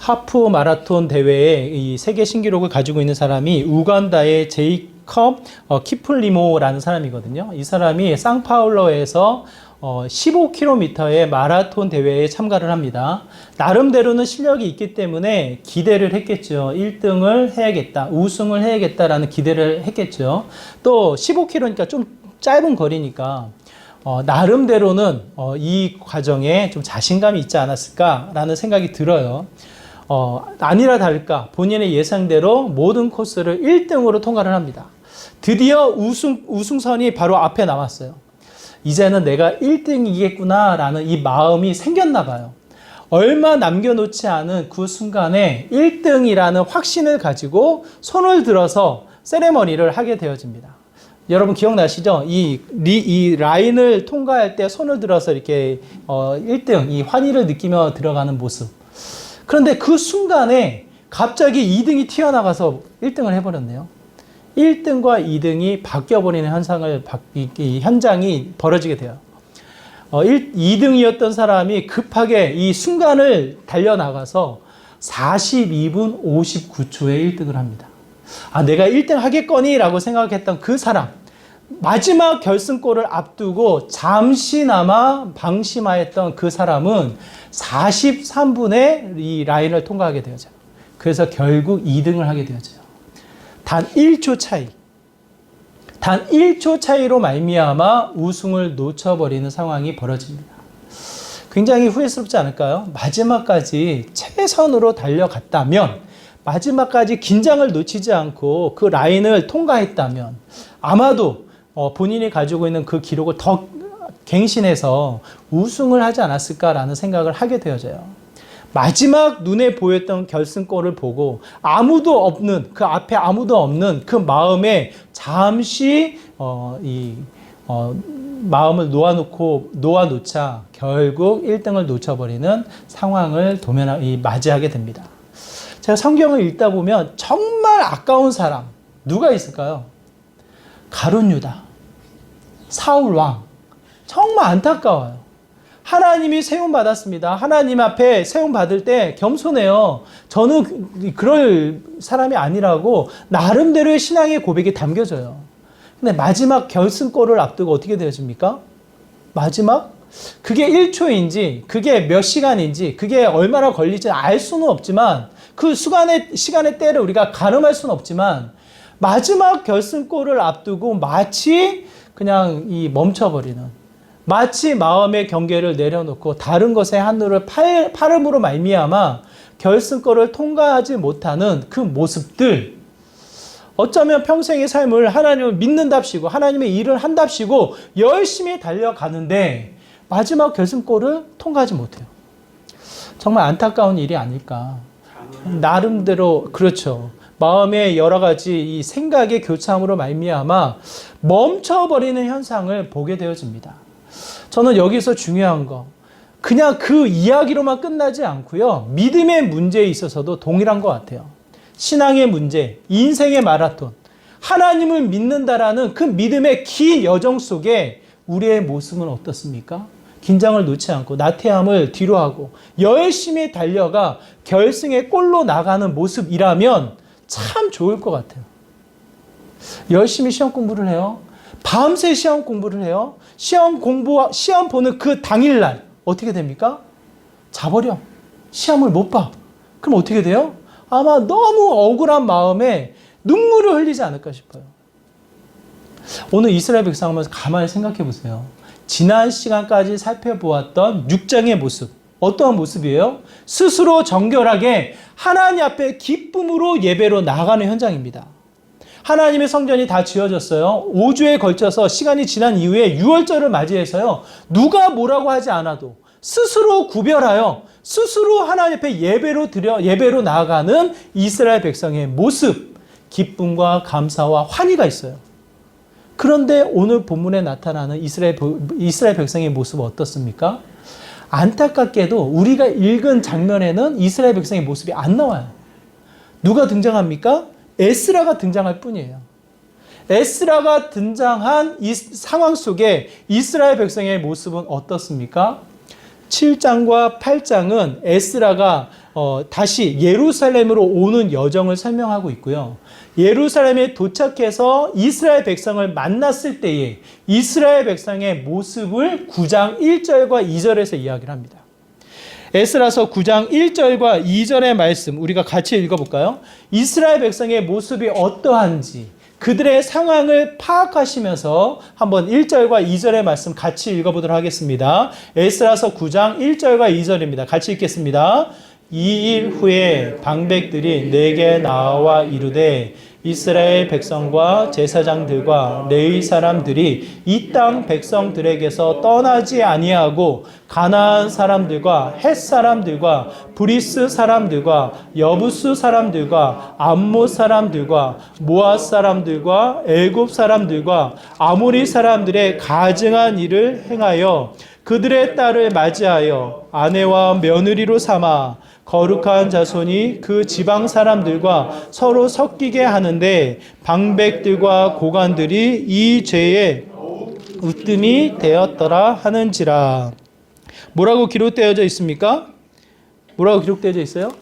하프 마라톤 대회에 이 세계 신기록을 가지고 있는 사람이 우간다의 제이컵 키플리모라는 사람이거든요. 이 사람이 상파울로에서 15km의 마라톤 대회에 참가를 합니다. 나름대로는 실력이 있기 때문에 기대를 했겠죠. 1등을 해야겠다, 우승을 해야겠다라는 기대를 했겠죠. 또 15km니까 좀 짧은 거리니까 나름대로는 이 과정에 좀 자신감이 있지 않았을까라는 생각이 들어요. 아니라 다를까 본인의 예상대로 모든 코스를 1등으로 통과를 합니다. 드디어 우승선이 바로 앞에 나왔어요. 이제는 내가 1등이겠구나 라는 이 마음이 생겼나 봐요. 얼마 남겨놓지 않은 그 순간에 1등이라는 확신을 가지고 손을 들어서 세레머니를 하게 되어집니다. 여러분 기억나시죠? 이 라인을 통과할 때 손을 들어서 이렇게 1등, 이 환희를 느끼며 들어가는 모습. 그런데 그 순간에 갑자기 2등이 튀어나가서 1등을 해버렸네요. 1등과 2등이 바뀌어버리는 현장이 벌어지게 돼요. 2등이었던 사람이 급하게 이 순간을 달려나가서 42분 59초에 1등을 합니다. 내가 1등 하겠거니 라고 생각했던 그 사람, 마지막 결승골을 앞두고 잠시나마 방심하였던 그 사람은 43분에 이 라인을 통과하게 되어져요. 그래서 결국 2등을 하게 되어져요. 단 1초 차이. 단 1초 차이로 말미암아 우승을 놓쳐버리는 상황이 벌어집니다. 굉장히 후회스럽지 않을까요? 마지막까지 최선으로 달려갔다면, 마지막까지 긴장을 놓치지 않고 그 라인을 통과했다면 아마도 본인이 가지고 있는 그 기록을 더 갱신해서 우승을 하지 않았을까라는 생각을 하게 되어져요. 마지막 눈에 보였던 결승골을 보고 아무도 없는, 그 앞에 아무도 없는 그 마음에 잠시 마음을 놓아놓자 결국 1등을 놓쳐버리는 상황을 맞이하게 됩니다. 제가 성경을 읽다 보면 정말 아까운 사람 누가 있을까요? 가룟 유다, 사울 왕. 정말 안타까워요. 하나님이 세움받았습니다. 하나님 앞에 세움받을 때 겸손해요. 저는 그럴 사람이 아니라고 나름대로의 신앙의 고백이 담겨져요. 근데 마지막 결승골을 앞두고 어떻게 되어집니까? 마지막? 그게 1초인지, 그게 몇 시간인지, 그게 얼마나 걸릴지 알 수는 없지만, 그 시간의 때를 우리가 가늠할 수는 없지만, 마지막 결승골을 앞두고 마치 그냥 멈춰버리는, 마치 마음의 경계를 내려놓고 다른 것에 한눈을 파름으로 말미암아 결승골을 통과하지 못하는 그 모습들, 어쩌면 평생의 삶을 하나님을 믿는답시고 하나님의 일을 한답시고 열심히 달려가는데 마지막 결승골을 통과하지 못해요. 정말 안타까운 일이 아닐까. 나름대로 그렇죠. 마음의 여러 가지 이 생각의 교차함으로 말미암아 멈춰버리는 현상을 보게 되어집니다. 저는 여기서 중요한 거, 그냥 그 이야기로만 끝나지 않고요. 믿음의 문제에 있어서도 동일한 것 같아요. 신앙의 문제, 인생의 마라톤, 하나님을 믿는다라는 그 믿음의 긴 여정 속에 우리의 모습은 어떻습니까? 긴장을 놓지 않고 나태함을 뒤로하고 열심히 달려가 결승의 골로 나가는 모습이라면 참 좋을 것 같아요. 열심히 시험 공부를 해요. 밤새 시험 공부를 해요. 시험 보는 그 당일날 어떻게 됩니까? 자버려. 시험을 못 봐. 그럼 어떻게 돼요? 아마 너무 억울한 마음에 눈물을 흘리지 않을까 싶어요. 오늘 이스라엘 백성을 한번 가만히 생각해 보세요. 지난 시간까지 살펴보았던 6장의 모습, 어떠한 모습이에요? 스스로 정결하게 하나님 앞에 기쁨으로 예배로 나아가는 현장입니다. 하나님의 성전이 다 지어졌어요. 5주에 걸쳐서 시간이 지난 이후에 6월절을 맞이해서요. 누가 뭐라고 하지 않아도 스스로 구별하여 스스로 하나님 앞에 예배로 나아가는 이스라엘 백성의 모습, 기쁨과 감사와 환희가 있어요. 그런데 오늘 본문에 나타나는 이스라엘 백성의 모습은 어떻습니까? 안타깝게도 우리가 읽은 장면에는 이스라엘 백성의 모습이 안 나와요. 누가 등장합니까? 에스라가 등장할 뿐이에요. 에스라가 등장한 이 상황 속에 이스라엘 백성의 모습은 어떻습니까? 7장과 8장은 에스라가 다시 예루살렘으로 오는 여정을 설명하고 있고요. 예루살렘에 도착해서 이스라엘 백성을 만났을 때에 이스라엘 백성의 모습을 9장 1절과 2절에서 이야기를 합니다. 에스라서 9장 1절과 2절의 말씀 우리가 같이 읽어볼까요? 이스라엘 백성의 모습이 어떠한지 그들의 상황을 파악하시면서 한번 1절과 2절의 말씀 같이 읽어보도록 하겠습니다. 에스라서 9장 1절과 2절입니다. 같이 읽겠습니다. 2일 후에 방백들이 내게 나와 이르되 이스라엘 백성과 제사장들과 레위 사람들이 이 땅 백성들에게서 떠나지 아니하고 가나안 사람들과 헷 사람들과 브리스 사람들과 여부스 사람들과 암못 사람들과 모압 사람들과 애굽 사람들과 아모리 사람들의 가증한 일을 행하여 그들의 딸을 맞이하여 아내와 며느리로 삼아 거룩한 자손이 그 지방 사람들과 서로 섞이게 하는데 방백들과 고관들이 이 죄에 으뜸이 되었더라 하는지라. 뭐라고 기록되어져 있습니까? 뭐라고 기록되어져 있어요?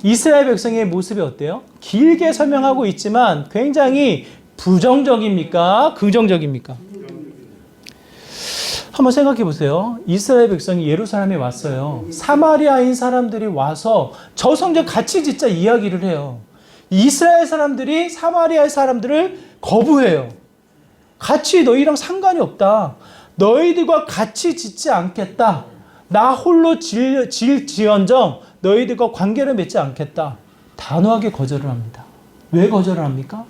이스라엘 백성의 모습이 어때요? 길게 설명하고 있지만 굉장히 부정적입니까? 긍정적입니까? 한번 생각해 보세요. 이스라엘 백성이 예루살렘에 왔어요. 사마리아인 사람들이 와서 저 성전 같이 짓자 이야기를 해요. 이스라엘 사람들이 사마리아 사람들을 거부해요. 같이 너희랑 상관이 없다. 너희들과 같이 짓지 않겠다. 나 홀로 질지언정 너희들과 관계를 맺지 않겠다. 단호하게 거절을 합니다. 왜 거절을 합니까?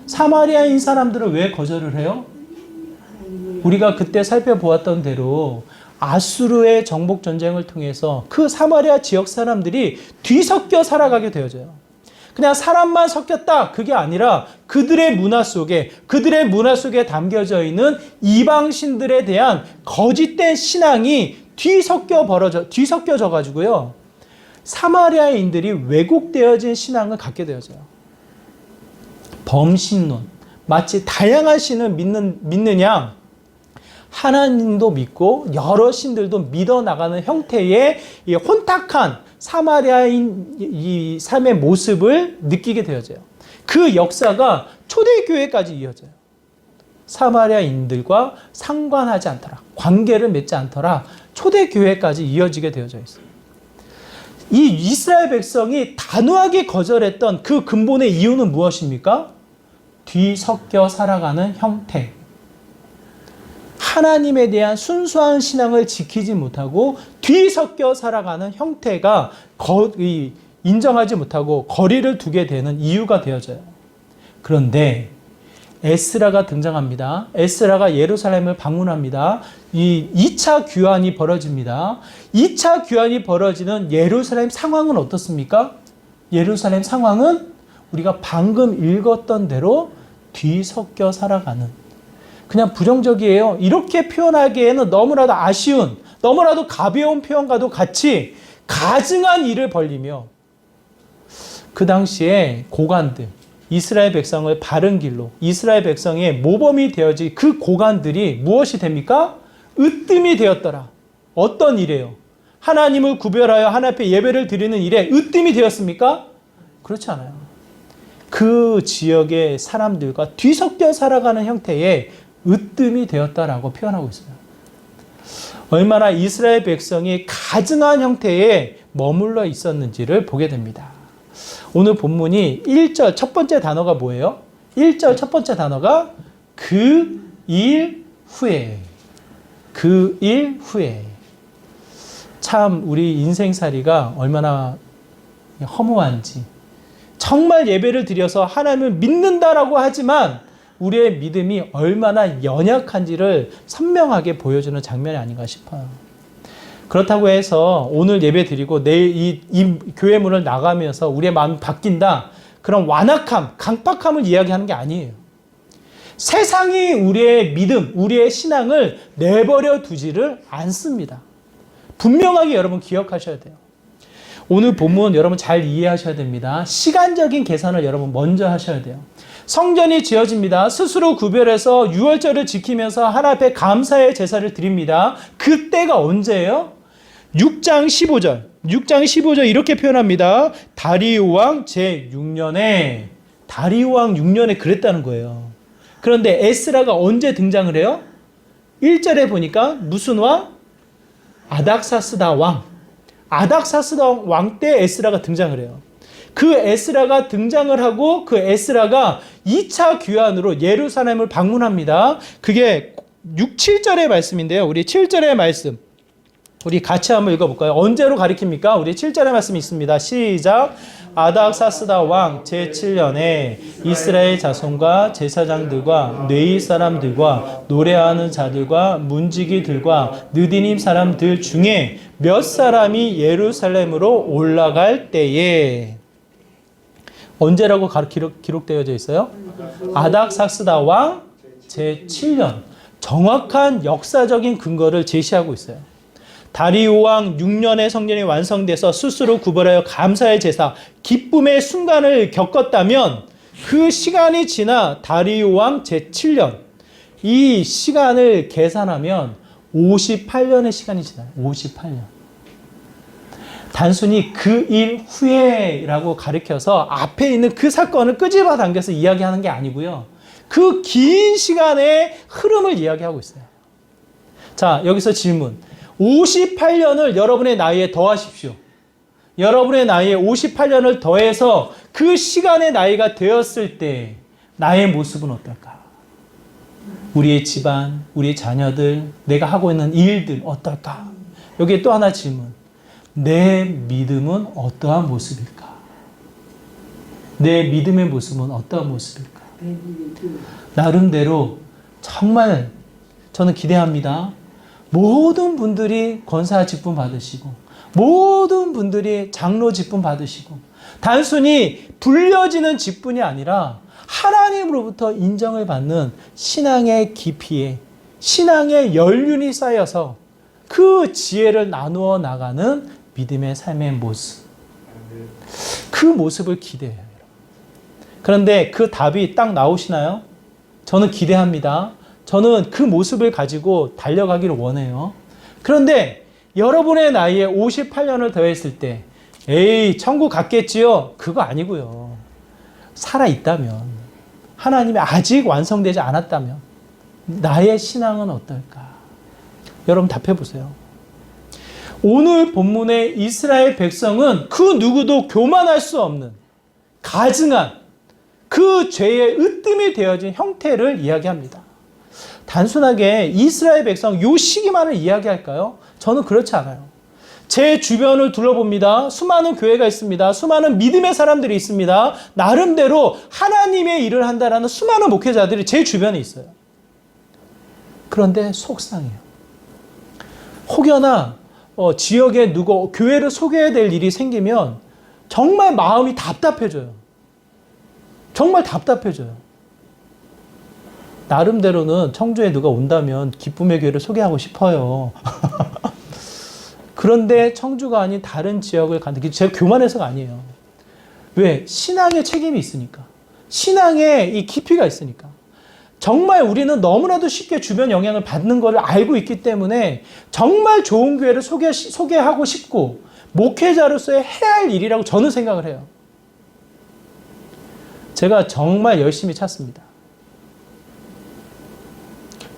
사마리아인 사람들을 왜 거절을 해요? 우리가 그때 살펴보았던 대로 아수르의 정복 전쟁을 통해서 그 사마리아 지역 사람들이 뒤섞여 살아가게 되어져요. 그냥 사람만 섞였다 그게 아니라 그들의 문화 속에 담겨져 있는 이방신들에 대한 거짓된 신앙이 뒤섞여져 가지고요. 사마리아인들이 왜곡되어진 신앙을 갖게 되어져요. 범신론, 마치 다양한 신을 믿는 양 하나님도 믿고 여러 신들도 믿어나가는 형태의 이 혼탁한 사마리아인 이 삶의 모습을 느끼게 되어져요. 그 역사가 초대교회까지 이어져요. 사마리아인들과 상관하지 않더라. 관계를 맺지 않더라. 초대교회까지 이어지게 되어져 있어요. 이 이스라엘 백성이 단호하게 거절했던 그 근본의 이유는 무엇입니까? 뒤섞여 살아가는 형태. 하나님에 대한 순수한 신앙을 지키지 못하고 뒤섞여 살아가는 형태가 인정하지 못하고 거리를 두게 되는 이유가 되어져요. 그런데 에스라가 등장합니다. 에스라가 예루살렘을 방문합니다. 이 2차 귀환이 벌어집니다. 2차 귀환이 벌어지는 예루살렘 상황은 어떻습니까? 예루살렘 상황은 우리가 방금 읽었던 대로 뒤섞여 살아가는, 그냥 부정적이에요. 이렇게 표현하기에는 너무나도 아쉬운, 너무나도 가벼운 표현과도 같이 가증한 일을 벌리며 그 당시에 고관들, 이스라엘 백성을 바른 길로, 이스라엘 백성의 모범이 되어진 그 고관들이 무엇이 됩니까? 으뜸이 되었더라. 어떤 일이에요? 하나님을 구별하여 하나님 앞에 예배를 드리는 일에 으뜸이 되었습니까? 그렇지 않아요. 그 지역의 사람들과 뒤섞여 살아가는 형태의 으뜸이 되었다라고 표현하고 있어요. 얼마나 이스라엘 백성이 가증한 형태에 머물러 있었는지를 보게 됩니다. 오늘 본문이 1절 첫 번째 단어가 뭐예요? 1절 첫 번째 단어가 그 일 후에. 그 일 후에. 참 우리 인생살이가 얼마나 허무한지, 정말 예배를 드려서 하나님을 믿는다라고 하지만 우리의 믿음이 얼마나 연약한지를 선명하게 보여주는 장면이 아닌가 싶어요. 그렇다고 해서 오늘 예배 드리고 내일 이 교회 문을 나가면서 우리의 마음이 바뀐다, 그런 완악함, 강박함을 이야기하는 게 아니에요. 세상이 우리의 믿음, 우리의 신앙을 내버려 두지를 않습니다. 분명하게 여러분 기억하셔야 돼요. 오늘 본문 여러분 잘 이해하셔야 됩니다. 시간적인 계산을 여러분 먼저 하셔야 돼요. 성전이 지어집니다. 스스로 구별해서 유월절을 지키면서 하나님 앞에 감사의 제사를 드립니다. 그때가 언제예요? 6장 15절. 6장 15절 이렇게 표현합니다. 다리우 왕 제6년에 다리우 왕 6년에 그랬다는 거예요. 그런데 에스라가 언제 등장을 해요? 1절에 보니까 무슨 왕? 아닥사스다 왕. 아닥사스다 왕 때 에스라가 등장을 해요. 그 에스라가 등장을 하고 그 에스라가 2차 귀환으로 예루살렘을 방문합니다. 그게 6, 7절의 말씀인데요. 우리 7절의 말씀. 우리 같이 한번 읽어볼까요? 언제로 가리킵니까? 우리 7절의 말씀이 있습니다. 시작. 아닥사스다 왕 제7년에 이스라엘 자손과 제사장들과 뇌이 사람들과 노래하는 자들과 문지기들과 느디님 사람들 중에 몇 사람이 예루살렘으로 올라갈 때에 언제라고 기록되어져 있어요? 아닥사스다 왕 제7년. 정확한 역사적인 근거를 제시하고 있어요. 다리우 왕 6년의 성전이 완성돼서 스스로 구별하여 감사의 제사, 기쁨의 순간을 겪었다면 그 시간이 지나 다리우 왕 제7년, 이 시간을 계산하면 58년의 시간이 지나요. 58년. 단순히 그 일 후에라고 가리켜서 앞에 있는 그 사건을 끄집어 당겨서 이야기하는 게 아니고요. 그 긴 시간의 흐름을 이야기하고 있어요. 자, 여기서 질문. 58년을 여러분의 나이에 더하십시오. 여러분의 나이에 58년을 더해서 그 시간의 나이가 되었을 때 나의 모습은 어떨까? 우리의 집안, 우리의 자녀들, 내가 하고 있는 일들 어떨까? 여기에 또 하나 질문. 내 믿음은 어떠한 모습일까? 내 믿음의 모습은 어떠한 모습일까? 나름대로 정말 저는 기대합니다. 모든 분들이 권사 직분 받으시고 모든 분들이 장로 직분 받으시고 단순히 불려지는 직분이 아니라 하나님으로부터 인정을 받는 신앙의 깊이에 신앙의 연륜이 쌓여서 그 지혜를 나누어 나가는 믿음의 삶의 모습. 그 모습을 기대해요. 그런데 그 답이 딱 나오시나요? 저는 기대합니다. 저는 그 모습을 가지고 달려가기를 원해요. 그런데 여러분의 나이에 58년을 더했을 때 에이 천국 갔겠지요? 그거 아니고요. 살아있다면 하나님이 아직 완성되지 않았다면 나의 신앙은 어떨까? 여러분 답해보세요. 오늘 본문의 이스라엘 백성은 그 누구도 교만할 수 없는 가증한 그 죄의 으뜸이 되어진 형태를 이야기합니다. 단순하게 이스라엘 백성 요 시기만을 이야기할까요? 저는 그렇지 않아요. 제 주변을 둘러봅니다. 수많은 교회가 있습니다. 수많은 믿음의 사람들이 있습니다. 나름대로 하나님의 일을 한다라는 수많은 목회자들이 제 주변에 있어요. 그런데 속상해요. 혹여나 지역에 누구 교회를 소개해야 될 일이 생기면 정말 마음이 답답해져요. 정말 답답해져요. 나름대로는 청주에 누가 온다면 기쁨의 교회를 소개하고 싶어요. 그런데 청주가 아닌 다른 지역을 가는데 제가 교만해서가 아니에요. 왜? 신앙의 책임이 있으니까. 신앙의 이 깊이가 있으니까. 정말 우리는 너무나도 쉽게 주변 영향을 받는 것을 알고 있기 때문에 정말 좋은 교회를 소개하고 싶고 목회자로서의 해야 할 일이라고 저는 생각을 해요. 제가 정말 열심히 찾습니다.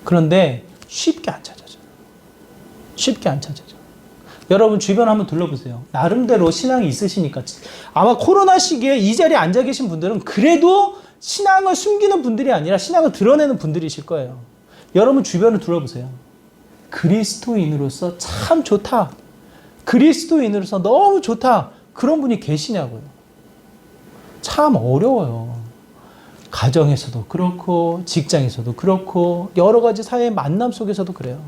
그런데 쉽게 안 찾아져요. 쉽게 안 찾아져요. 여러분 주변 한번 둘러보세요. 나름대로 신앙이 있으시니까. 아마 코로나 시기에 이 자리에 앉아 계신 분들은 그래도 신앙을 숨기는 분들이 아니라 신앙을 드러내는 분들이실 거예요. 여러분 주변을 둘러보세요. 그리스도인으로서 참 좋다. 그리스도인으로서 너무 좋다. 그런 분이 계시냐고요. 참 어려워요. 가정에서도 그렇고 직장에서도 그렇고 여러 가지 사회의 만남 속에서도 그래요.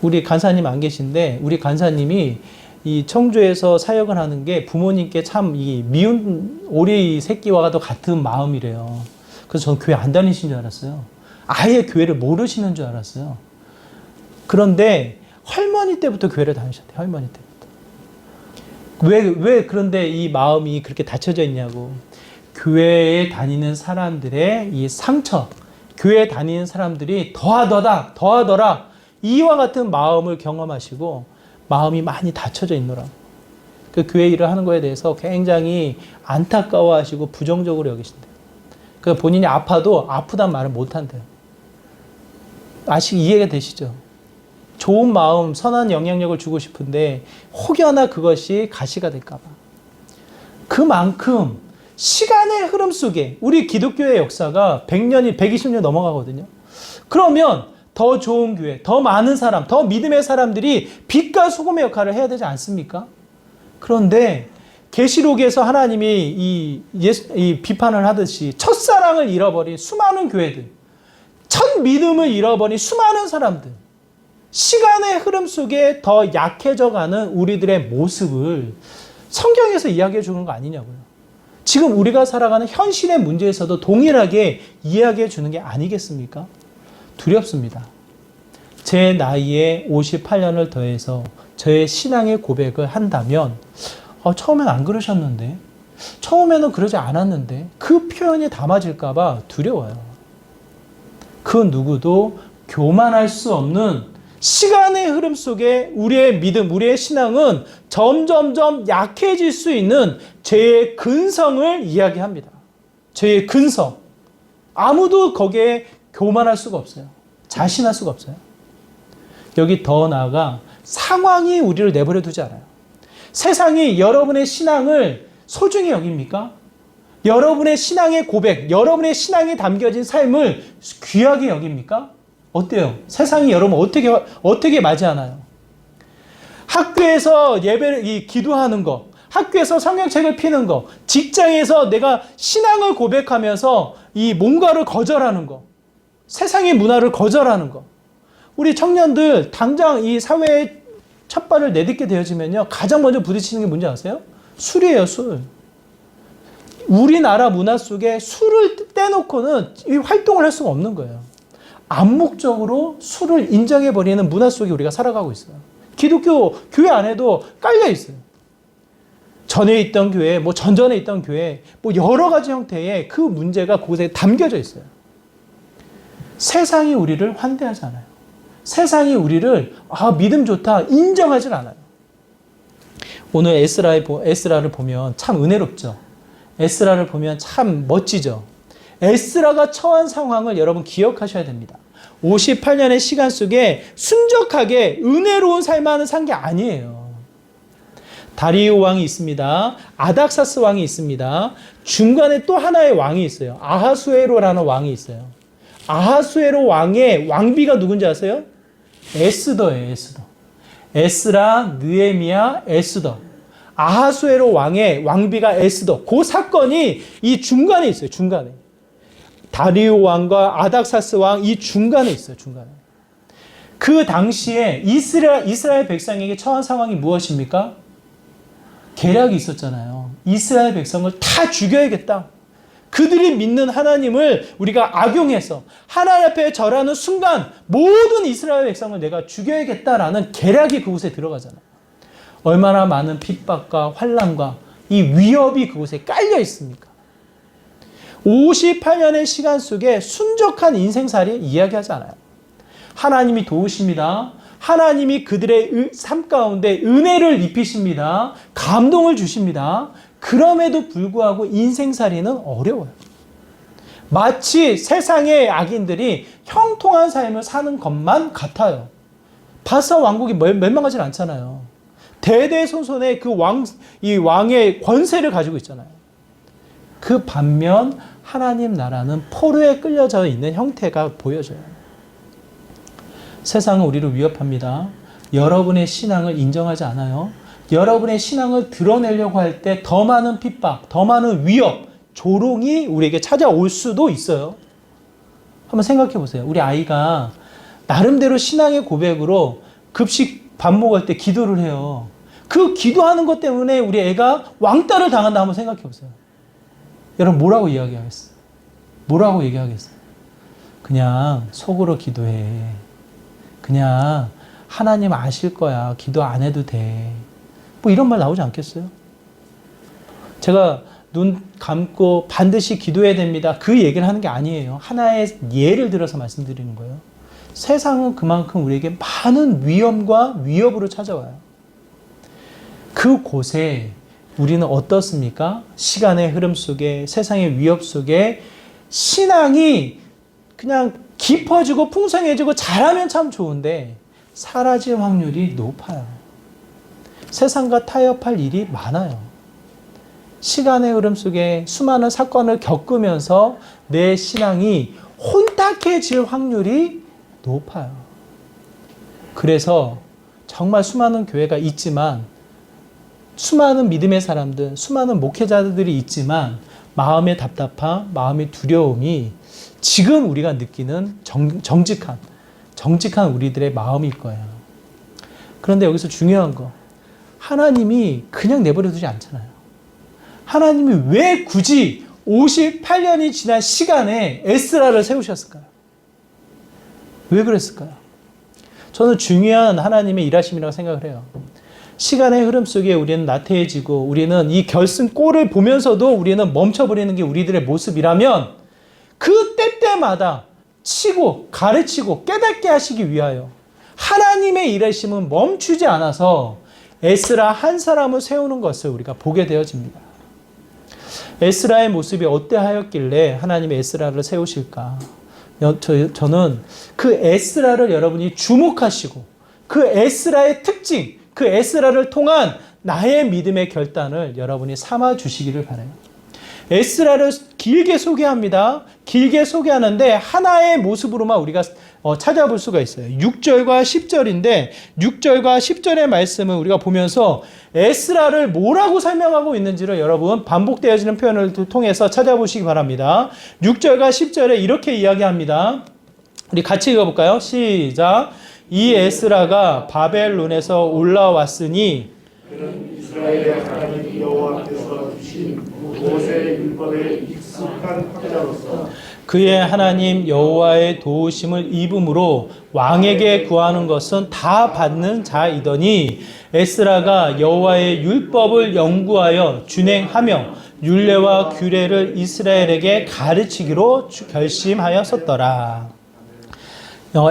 우리 간사님 안 계신데 우리 간사님이 이 청주에서 사역을 하는 게 부모님께 참 이 미운 오리 새끼와도 같은 마음이래요. 그래서 저는 교회 안 다니신 줄 알았어요. 아예 교회를 모르시는 줄 알았어요. 그런데 할머니 때부터 교회를 다니셨대요. 할머니 때부터. 왜 그런데 이 마음이 그렇게 닫혀져 있냐고. 교회에 다니는 사람들의 이 상처, 교회에 다니는 사람들이 더하더라 이와 같은 마음을 경험하시고 마음이 많이 닫혀져 있노라. 그 교회 일을 하는 거에 대해서 굉장히 안타까워하시고 부정적으로 여기신대요. 그 본인이 아파도 아프단 말을 못한대요. 아직 이해가 되시죠? 좋은 마음, 선한 영향력을 주고 싶은데 혹여나 그것이 가시가 될까 봐. 그만큼 시간의 흐름 속에 우리 기독교의 역사가 100년이 120년 넘어가거든요. 그러면 더 좋은 교회, 더 많은 사람, 더 믿음의 사람들이 빛과 소금의 역할을 해야 되지 않습니까? 그런데 계시록에서 하나님이 이 비판을 하듯이 첫사랑을 잃어버린 수많은 교회들, 첫 믿음을 잃어버린 수많은 사람들, 시간의 흐름 속에 더 약해져가는 우리들의 모습을 성경에서 이야기해 주는 거 아니냐고요. 지금 우리가 살아가는 현실의 문제에서도 동일하게 이야기해 주는 게 아니겠습니까? 두렵습니다. 제 나이에 58년을 더해서 저의 신앙의 고백을 한다면 처음엔 안 그러셨는데, 처음에는 그러지 않았는데 그 표현이 담아질까 봐 두려워요. 그 누구도 교만할 수 없는 시간의 흐름 속에 우리의 믿음, 우리의 신앙은 점점점 약해질 수 있는 죄의 근성을 이야기합니다. 죄의 근성. 아무도 거기에 교만할 수가 없어요. 자신할 수가 없어요. 여기 더 나아가 상황이 우리를 내버려 두지 않아요. 세상이 여러분의 신앙을 소중히 여깁니까? 여러분의 신앙의 고백, 여러분의 신앙이 담겨진 삶을 귀하게 여깁니까? 어때요? 세상이 여러분 어떻게 맞이하나요? 학교에서 예배를 기도하는 거, 학교에서 성경책을 피는 거, 직장에서 내가 신앙을 고백하면서 이 뭔가를 거절하는 거, 세상의 문화를 거절하는 거. 우리 청년들 당장 이 사회에 첫 발을 내딛게 되어지면요, 가장 먼저 부딪히는 게 뭔지 아세요? 술이에요, 술. 우리나라 문화 속에 술을 떼놓고는 이 활동을 할 수가 없는 거예요. 암묵적으로 술을 인정해버리는 문화 속에 우리가 살아가고 있어요. 기독교 교회 안에도 깔려 있어요. 전에 있던 교회, 전전에 있던 교회, 여러 가지 형태의 그 문제가 그곳에 담겨져 있어요. 세상이 우리를 환대하지 않아요. 세상이 우리를 믿음 좋다 인정하지 않아요. 오늘 에스라를 보면 참 은혜롭죠. 에스라를 보면 참 멋지죠. 에스라가 처한 상황을 여러분 기억하셔야 됩니다. 58년의 시간 속에 순적하게 은혜로운 삶을 산 게 아니에요. 다리오 왕이 있습니다. 아닥사스 왕이 있습니다. 중간에 또 하나의 왕이 있어요. 아하수에로라는 왕이 있어요. 아하수에로 왕의 왕비가 누군지 아세요? 에스더예요. 에스더. 에스라, 느헤미야, 에스더. 아하수에로 왕의 왕비가 에스더. 그 사건이 이 중간에 있어요. 중간에. 다리오 왕과 아닥사스 왕 이 중간에 있어요. 중간에. 그 당시에 이스라엘 백성에게 처한 상황이 무엇입니까? 계략이 있었잖아요. 이스라엘 백성을 다 죽여야겠다. 그들이 믿는 하나님을 우리가 악용해서 하나님 앞에 절하는 순간 모든 이스라엘 백성을 내가 죽여야겠다라는 계략이 그곳에 들어가잖아요. 얼마나 많은 핍박과 환난과 이 위협이 그곳에 깔려 있습니까? 58년의 시간 속에 순적한 인생살이 이야기하지 않아요. 하나님이 도우십니다. 하나님이 그들의 삶 가운데 은혜를 입히십니다. 감동을 주십니다. 그럼에도 불구하고 인생살이는 어려워요. 마치 세상의 악인들이 형통한 삶을 사는 것만 같아요. 바사 왕국이 멸망하진 않잖아요. 대대손손의 이 왕의 권세를 가지고 있잖아요. 그 반면 하나님 나라는 포로에 끌려져 있는 형태가 보여져요. 세상은 우리를 위협합니다. 여러분의 신앙을 인정하지 않아요. 여러분의 신앙을 드러내려고 할 때 더 많은 핍박, 더 많은 위협, 조롱이 우리에게 찾아올 수도 있어요. 한번 생각해 보세요. 우리 아이가 나름대로 신앙의 고백으로 급식 밥 먹을 때 기도를 해요. 그 기도하는 것 때문에 우리 애가 왕따를 당한다 한번 생각해 보세요. 여러분 뭐라고 이야기하겠어요? 뭐라고 얘기하겠어요? 그냥 속으로 기도해. 그냥 하나님 아실 거야. 기도 안 해도 돼. 이런 말 나오지 않겠어요? 제가 눈 감고 반드시 기도해야 됩니다. 그 얘기를 하는 게 아니에요. 하나의 예를 들어서 말씀드리는 거예요. 세상은 그만큼 우리에게 많은 위험과 위협으로 찾아와요. 그곳에 우리는 어떻습니까? 시간의 흐름 속에, 세상의 위협 속에 신앙이 그냥 깊어지고 풍성해지고 잘하면 참 좋은데 사라질 확률이 높아요. 세상과 타협할 일이 많아요. 시간의 흐름 속에 수많은 사건을 겪으면서 내 신앙이 혼탁해질 확률이 높아요. 그래서 정말 수많은 교회가 있지만, 수많은 믿음의 사람들, 수많은 목회자들이 있지만 마음의 답답함, 마음의 두려움이 지금 우리가 느끼는 정직한 우리들의 마음일 거예요. 그런데 여기서 중요한 거, 하나님이 그냥 내버려 두지 않잖아요. 하나님이 왜 굳이 58년이 지난 시간에 에스라를 세우셨을까요? 왜 그랬을까요? 저는 중요한 하나님의 일하심이라고 생각을 해요. 시간의 흐름 속에 우리는 나태해지고 우리는 이 결승골을 보면서도 우리는 멈춰버리는 게 우리들의 모습이라면 그 때때마다 치고 가르치고 깨닫게 하시기 위하여 하나님의 일하심은 멈추지 않아서 에스라 한 사람을 세우는 것을 우리가 보게 되어집니다. 에스라의 모습이 어떠하였길래 하나님이 에스라를 세우실까? 저는 그 에스라를 여러분이 주목하시고 그 에스라의 특징, 그 에스라를 통한 나의 믿음의 결단을 여러분이 삼아 주시기를 바라요. 에스라를 길게 소개합니다. 길게 소개하는데 하나의 모습으로만 우리가 찾아볼 수가 있어요. 6절과 10절인데 6절과 10절의 말씀을 우리가 보면서 에스라를 뭐라고 설명하고 있는지를 여러분 반복되어지는 표현을 통해서 찾아보시기 바랍니다. 6절과 10절에 이렇게 이야기합니다. 우리 같이 읽어볼까요? 시작. 이 에스라가 바벨론에서 올라왔으니 그는 이스라엘의 하나님 여호와께서 주신 모세의 율법에 익숙한 학자로서 그의 하나님 여호와의 도우심을 입음으로 왕에게 구하는 것은 다 받는 자이더니 에스라가 여호와의 율법을 연구하여 준행하며 율례와 규례를 이스라엘에게 가르치기로 결심하였었더라.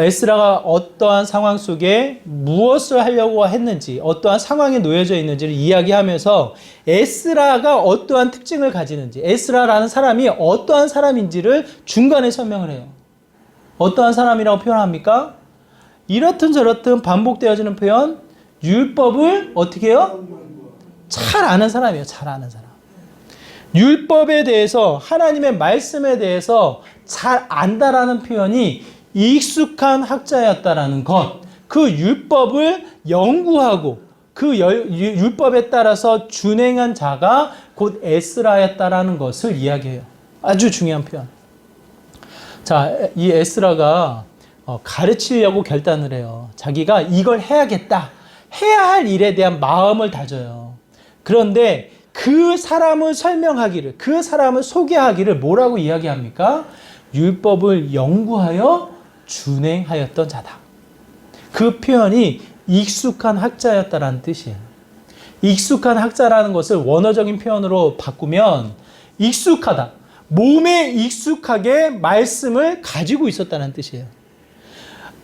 에스라가 어떠한 상황 속에 무엇을 하려고 했는지, 어떠한 상황에 놓여져 있는지를 이야기하면서 에스라가 어떠한 특징을 가지는지, 에스라라는 사람이 어떠한 사람인지를 중간에 설명을 해요. 어떠한 사람이라고 표현합니까? 이렇든 저렇든 반복되어지는 표현, 율법을 어떻게 해요? 잘 아는 사람이에요. 잘 아는 사람. 율법에 대해서, 하나님의 말씀에 대해서 잘 안다라는 표현이 익숙한 학자였다라는 것, 그 율법을 연구하고 그 율법에 따라서 준행한 자가 곧 에스라였다라는 것을 이야기해요. 아주 중요한 표현. 자, 이 에스라가 가르치려고 결단을 해요. 자기가 이걸 해야겠다, 해야 할 일에 대한 마음을 다져요. 그런데 그 사람을 설명하기를, 그 사람을 소개하기를 뭐라고 이야기합니까? 율법을 연구하여 준행하였던 자다. 그 표현이 익숙한 학자였다라는 뜻이에요. 익숙한 학자라는 것을 원어적인 표현으로 바꾸면 익숙하다. 몸에 익숙하게 말씀을 가지고 있었다는 뜻이에요.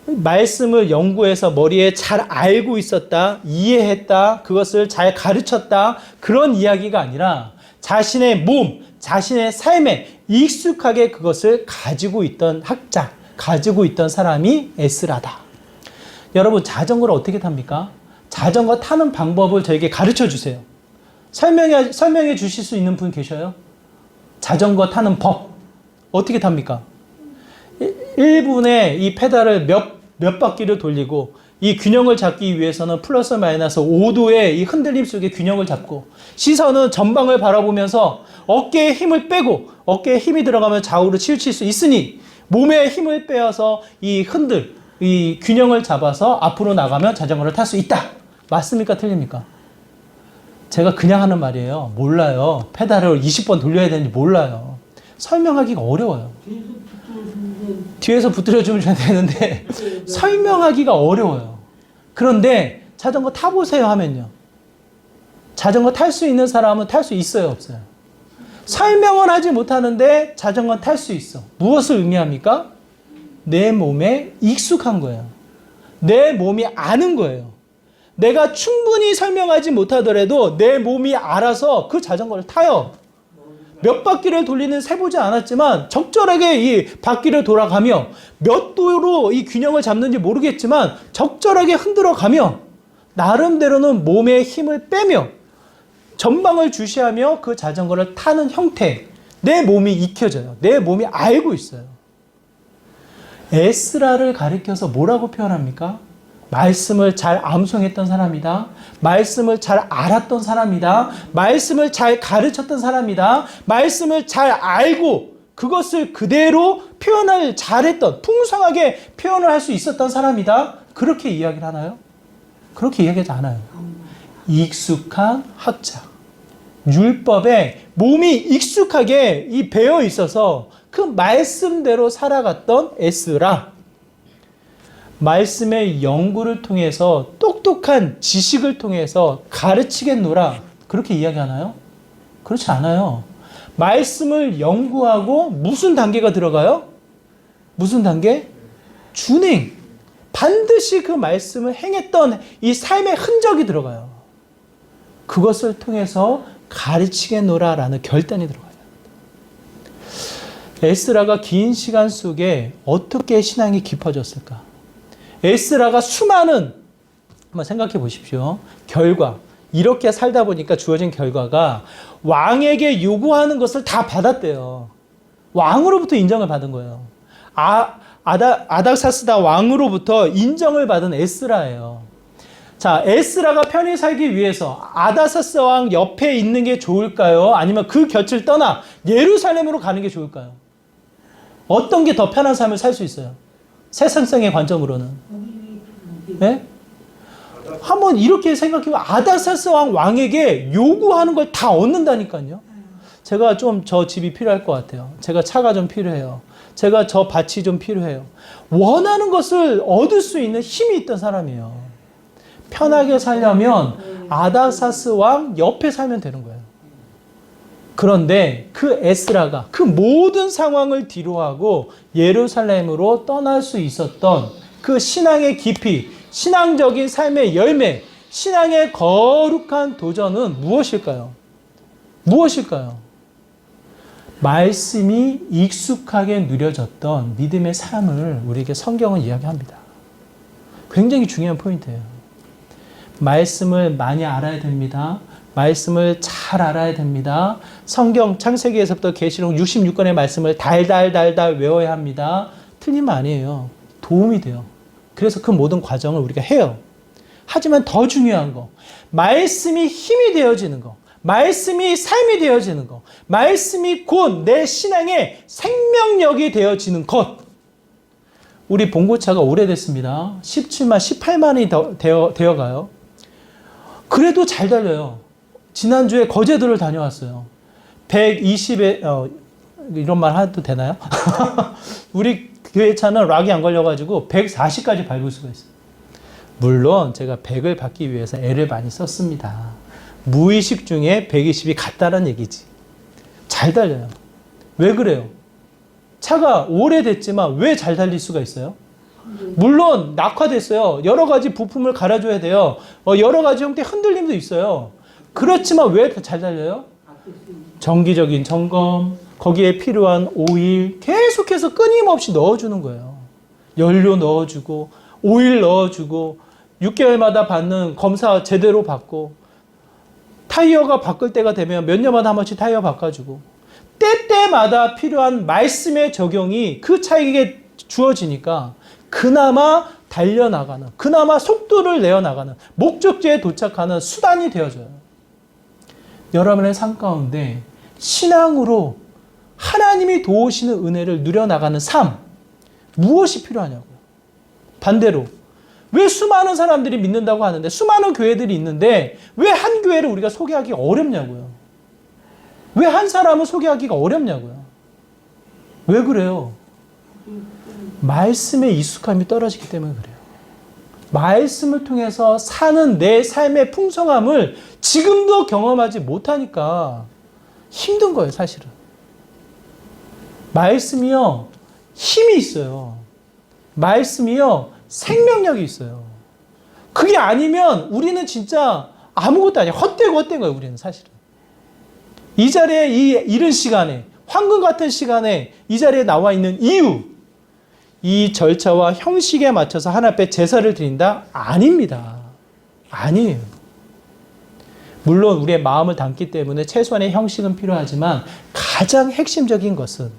말씀을 연구해서 머리에 잘 알고 있었다, 이해했다, 그것을 잘 가르쳤다, 그런 이야기가 아니라 자신의 몸, 자신의 삶에 익숙하게 그것을 가지고 있던 학자, 가지고 있던 사람이 에스라다. 여러분, 자전거를 어떻게 탑니까? 자전거 타는 방법을 저에게 가르쳐 주세요. 설명해 주실 수 있는 분 계셔요? 자전거 타는 법 어떻게 탑니까? 1분에 이 페달을 몇 바퀴를 돌리고 이 균형을 잡기 위해서는 플러스 마이너스 5도의 이 흔들림 속에 균형을 잡고 시선은 전방을 바라보면서 어깨에 힘을 빼고 어깨에 힘이 들어가면 좌우로 치우칠 수 있으니 몸에 힘을 빼어서 이 균형을 잡아서 앞으로 나가면 자전거를 탈 수 있다. 맞습니까? 틀립니까? 제가 그냥 하는 말이에요. 몰라요. 페달을 20번 돌려야 되는지 몰라요. 설명하기가 어려워요. 뒤에서 붙들어주면 되는데 설명하기가 어려워요. 그런데 자전거 타보세요 하면요. 자전거 탈 수 있는 사람은 탈 수 있어요, 없어요? 설명은 하지 못하는데 자전거 탈 수 있어. 무엇을 의미합니까? 내 몸에 익숙한 거예요. 내 몸이 아는 거예요. 내가 충분히 설명하지 못하더라도 내 몸이 알아서 그 자전거를 타요. 몇 바퀴를 돌리는 세보지 않았지만 적절하게 이 바퀴를 돌아가며 몇 도로 이 균형을 잡는지 모르겠지만 적절하게 흔들어가며 나름대로는 몸에 힘을 빼며 전방을 주시하며 그 자전거를 타는 형태, 내 몸이 익혀져요. 내 몸이 알고 있어요. 에스라를 가리켜서 뭐라고 표현합니까? 말씀을 잘 암송했던 사람이다. 말씀을 잘 알았던 사람이다. 말씀을 잘 가르쳤던 사람이다. 말씀을 잘 알고 그것을 그대로 표현을 잘했던, 풍성하게 표현을 할 수 있었던 사람이다. 그렇게 이야기를 하나요? 그렇게 이야기하지 않아요. 익숙한 학자. 율법에 몸이 익숙하게 배어 있어서 그 말씀대로 살아갔던 에스라. 말씀의 연구를 통해서 똑똑한 지식을 통해서 가르치겠노라. 그렇게 이야기하나요? 그렇지 않아요. 말씀을 연구하고 무슨 단계가 들어가요? 무슨 단계? 준행. 반드시 그 말씀을 행했던 이 삶의 흔적이 들어가요. 그것을 통해서 가르치겠노라라는 결단이 들어가요. 에스라가 긴 시간 속에 어떻게 신앙이 깊어졌을까? 에스라가 수많은, 한번 생각해 보십시오. 결과. 이렇게 살다 보니까 주어진 결과가 왕에게 요구하는 것을 다 받았대요. 왕으로부터 인정을 받은 거예요. 아닥사스다 왕으로부터 인정을 받은 에스라예요. 자, 에스라가 편히 살기 위해서 아닥사스 왕 옆에 있는 게 좋을까요? 아니면 그 곁을 떠나 예루살렘으로 가는 게 좋을까요? 어떤 게 더 편한 삶을 살 수 있어요? 세상성의 관점으로는. 네? 한번 이렇게 생각해보면 아닥사스 왕에게 요구하는 걸 다 얻는다니까요. 제가 좀 저 집이 필요할 것 같아요. 제가 차가 좀 필요해요. 제가 저 밭이 좀 필요해요. 원하는 것을 얻을 수 있는 힘이 있던 사람이에요. 편하게 살려면 아닥사스 왕 옆에 살면 되는 거예요. 그런데 그 에스라가 그 모든 상황을 뒤로하고 예루살렘으로 떠날 수 있었던 그 신앙의 깊이, 신앙적인 삶의 열매, 신앙의 거룩한 도전은 무엇일까요? 무엇일까요? 말씀이 익숙하게 누려졌던 믿음의 삶을 우리에게 성경은 이야기합니다. 굉장히 중요한 포인트예요. 말씀을 많이 알아야 됩니다. 말씀을 잘 알아야 됩니다. 성경 창세기에서부터 계시록 66권의 말씀을 달달달달 외워야 합니다. 틀린 말 아니에요. 도움이 돼요. 그래서 그 모든 과정을 우리가 해요. 하지만 더 중요한 거, 말씀이 힘이 되어지는 거, 말씀이 삶이 되어지는 것, 말씀이 곧 내 신앙의 생명력이 되어지는 것. 우리 봉고차가 오래됐습니다. 17만, 18만이 되어가요. 그래도 잘 달려요. 지난주에 거제도를 다녀왔어요. 120에, 이런 말 해도 되나요? 우리 교회 차는 락이 안 걸려가지고 140까지 밟을 수가 있어요. 물론 제가 100을 받기 위해서 애를 많이 썼습니다. 무의식 중에 120이 같다는 얘기지. 잘 달려요. 왜 그래요? 차가 오래됐지만 왜 잘 달릴 수가 있어요? 물론 낙화됐어요. 여러 가지 부품을 갈아줘야 돼요. 여러 가지 형태의 흔들림도 있어요. 그렇지만 왜 잘 달려요? 정기적인 점검, 거기에 필요한 오일 계속해서 끊임없이 넣어주는 거예요. 연료 넣어주고 오일 넣어주고 6개월마다 받는 검사 제대로 받고 타이어가 바꿀 때가 되면 몇 년마다 한 번씩 타이어 바꿔주고 때때마다 필요한 말씀의 적용이 그 차에게 주어지니까 그나마 달려나가는, 그나마 속도를 내어나가는, 목적지에 도착하는 수단이 되어져요. 여러분의 삶 가운데 신앙으로 하나님이 도우시는 은혜를 누려나가는 삶, 무엇이 필요하냐고요. 반대로 왜 수많은 사람들이 믿는다고 하는데, 수많은 교회들이 있는데 왜 한 교회를 우리가 소개하기가 어렵냐고요. 왜 한 사람을 소개하기가 어렵냐고요. 왜 그래요? 말씀에 익숙함이 떨어지기 때문에 그래요. 말씀을 통해서 사는 내 삶의 풍성함을 지금도 경험하지 못하니까 힘든 거예요, 사실은. 말씀이요, 힘이 있어요. 말씀이요, 생명력이 있어요. 그게 아니면 우리는 진짜 아무것도 아니야. 헛된 거예요, 우리는 사실은. 이 자리에 이 이른 시간에, 황금 같은 시간에 이 자리에 나와 있는 이유, 이 절차와 형식에 맞춰서 하나님 앞에 제사를 드린다? 아닙니다. 아니에요. 물론 우리의 마음을 담기 때문에 최소한의 형식은 필요하지만 가장 핵심적인 것은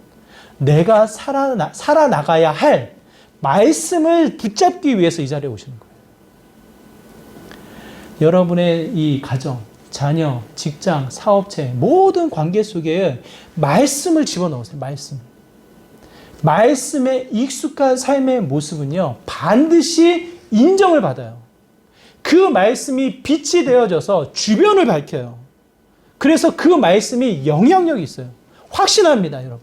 내가 살아나가야 할 말씀을 붙잡기 위해서 이 자리에 오시는 거예요. 여러분의 이 가정, 자녀, 직장, 사업체 모든 관계 속에 말씀을 집어넣으세요. 말씀에 익숙한 삶의 모습은요, 반드시 인정을 받아요. 그 말씀이 빛이 되어져서 주변을 밝혀요. 그래서 그 말씀이 영향력이 있어요. 확신합니다, 여러분.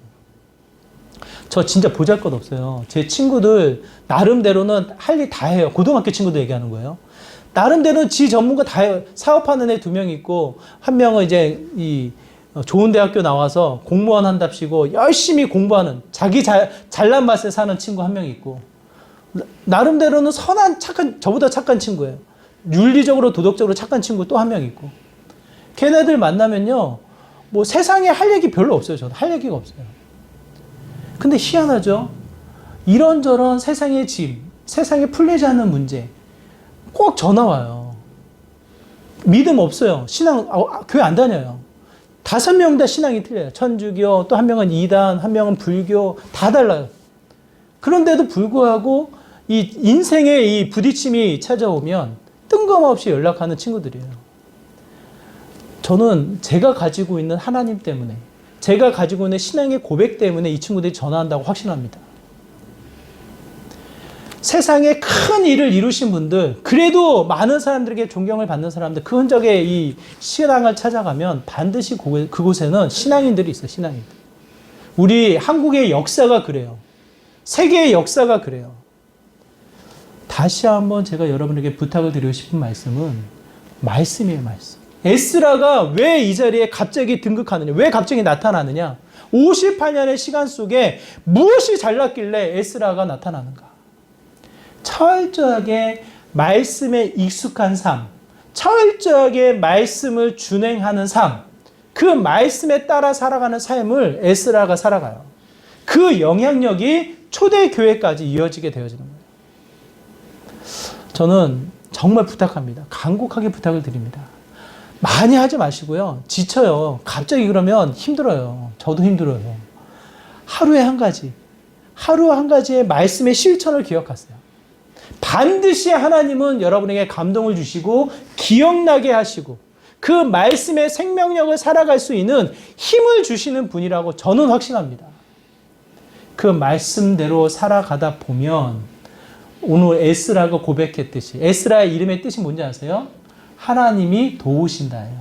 저 진짜 보잘것없어요. 제 친구들 나름대로는 할 일 다 해요. 고등학교 친구들 얘기하는 거예요. 나름대로 지 전문가 다 해요. 사업하는 애 2명 있고, 한 명은 이제 이 좋은 대학교 나와서 공무원 한답시고 열심히 공부하는, 자기 잘난 맛에 사는 친구 1명 있고, 나름대로는 선한 저보다 착한 친구예요. 윤리적으로 도덕적으로 착한 친구 또 1명 있고. 걔네들 만나면요, 뭐 세상에 할 얘기 별로 없어요. 저는 할 얘기가 없어요. 근데 희한하죠. 이런저런 세상의 짐, 세상에 풀리지 않는 문제 꼭 전화 와요. 믿음 없어요. 신앙, 교회 안 다녀요. 5명 다 신앙이 틀려요. 천주교, 또 1명은 이단, 1명은 불교, 다 달라요. 그런데도 불구하고 이 인생의 이 부딪힘이 찾아오면 뜬금없이 연락하는 친구들이에요. 저는 제가 가지고 있는 하나님 때문에, 제가 가지고 있는 신앙의 고백 때문에 이 친구들이 전화한다고 확신합니다. 세상에 큰 일을 이루신 분들, 그래도 많은 사람들에게 존경을 받는 사람들, 그 흔적의 이 신앙을 찾아가면 반드시 그곳에는 신앙인들이 있어요. 신앙인들. 우리 한국의 역사가 그래요. 세계의 역사가 그래요. 다시 한번 제가 여러분에게 부탁을 드리고 싶은 말씀은 말씀이에요. 말씀. 에스라가 왜 이 자리에 갑자기 등극하느냐, 왜 갑자기 나타나느냐, 58년의 시간 속에 무엇이 잘났길래 에스라가 나타나는가. 철저하게 말씀에 익숙한 삶, 철저하게 말씀을 준행하는 삶, 그 말씀에 따라 살아가는 삶을 에스라가 살아가요. 그 영향력이 초대교회까지 이어지게 되어지는 거예요. 저는 정말 부탁합니다. 간곡하게 부탁을 드립니다. 많이 하지 마시고요. 지쳐요. 갑자기 그러면 힘들어요. 저도 힘들어요. 하루에 한 가지의 말씀의 실천을 기억하세요. 반드시 하나님은 여러분에게 감동을 주시고 기억나게 하시고 그 말씀의 생명력을 살아갈 수 있는 힘을 주시는 분이라고 저는 확신합니다. 그 말씀대로 살아가다 보면 오늘 에스라가 고백했듯이, 에스라의 이름의 뜻이 뭔지 아세요? 하나님이 도우신다예요.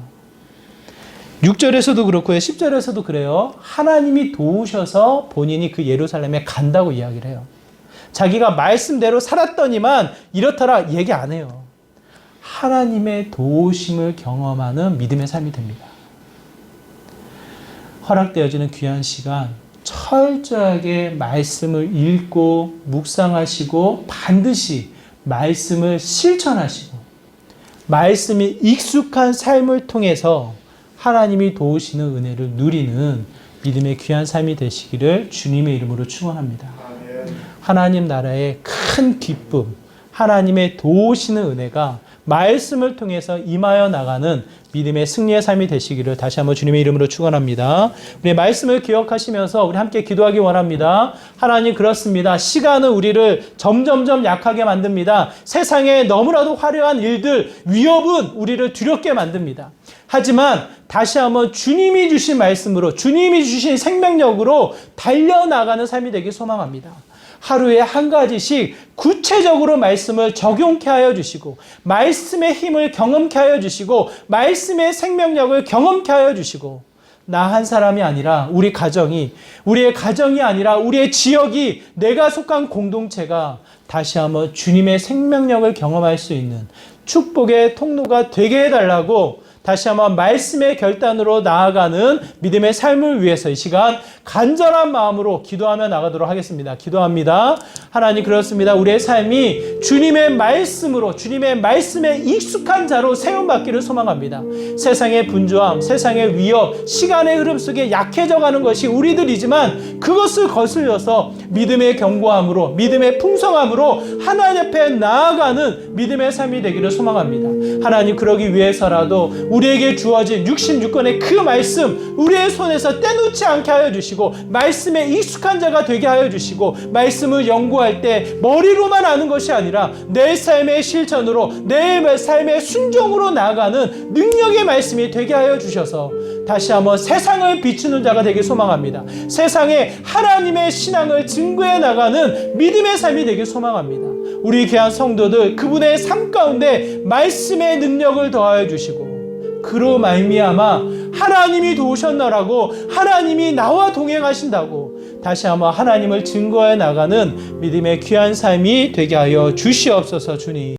6절에서도 그렇고요. 10절에서도 그래요. 하나님이 도우셔서 본인이 그 예루살렘에 간다고 이야기를 해요. 자기가 말씀대로 살았더니만 이렇더라 얘기 안 해요. 하나님의 도우심을 경험하는 믿음의 삶이 됩니다. 허락되어지는 귀한 시간, 철저하게 말씀을 읽고 묵상하시고 반드시 말씀을 실천하시고 말씀이 익숙한 삶을 통해서 하나님이 도우시는 은혜를 누리는 믿음의 귀한 삶이 되시기를 주님의 이름으로 축원합니다. 하나님 나라의 큰 기쁨, 하나님의 도우시는 은혜가 말씀을 통해서 임하여 나가는 믿음의 승리의 삶이 되시기를 다시 한번 주님의 이름으로 축원합니다. 우리 말씀을 기억하시면서 우리 함께 기도하기 원합니다. 하나님, 그렇습니다. 시간은 우리를 점점점 약하게 만듭니다. 세상에 너무나도 화려한 일들, 위협은 우리를 두렵게 만듭니다. 하지만 다시 한번 주님이 주신 말씀으로, 주님이 주신 생명력으로 달려나가는 삶이 되길 소망합니다. 하루에 한 가지씩 구체적으로 말씀을 적용케 하여 주시고 말씀의 힘을 경험케 하여 주시고 말씀의 생명력을 경험케 하여 주시고 나 한 사람이 아니라 우리 가정이, 우리의 가정이 아니라 우리의 지역이, 내가 속한 공동체가 다시 한번 주님의 생명력을 경험할 수 있는 축복의 통로가 되게 해달라고 다시 한번 말씀의 결단으로 나아가는 믿음의 삶을 위해서 이 시간 간절한 마음으로 기도하며 나가도록 하겠습니다. 기도합니다. 하나님, 그렇습니다. 우리의 삶이 주님의 말씀으로, 주님의 말씀에 익숙한 자로 세움받기를 소망합니다. 세상의 분주함, 세상의 위협, 시간의 흐름 속에 약해져가는 것이 우리들이지만 그것을 거슬려서 믿음의 견고함으로, 믿음의 풍성함으로 하나님 앞에 나아가는 믿음의 삶이 되기를 소망합니다. 하나님, 그러기 위해서라도 우리에게 주어진 66권의 그 말씀 우리의 손에서 떼놓지 않게 하여 주시고 말씀에 익숙한 자가 되게 하여 주시고 말씀을 연구할 때 머리로만 아는 것이 아니라 내 삶의 실천으로 내 삶의 순종으로 나아가는 능력의 말씀이 되게 하여 주셔서 다시 한번 세상을 비추는 자가 되길 소망합니다. 세상에 하나님의 신앙을 증거해 나가는 믿음의 삶이 되길 소망합니다. 우리 귀한 성도들 그분의 삶 가운데 말씀의 능력을 더하여 주시고 그로 말미암아 하나님이 도우셨나라고 하나님이 나와 동행하신다고 다시 한번 하나님을 증거해 나가는 믿음의 귀한 삶이 되게 하여 주시옵소서. 주님.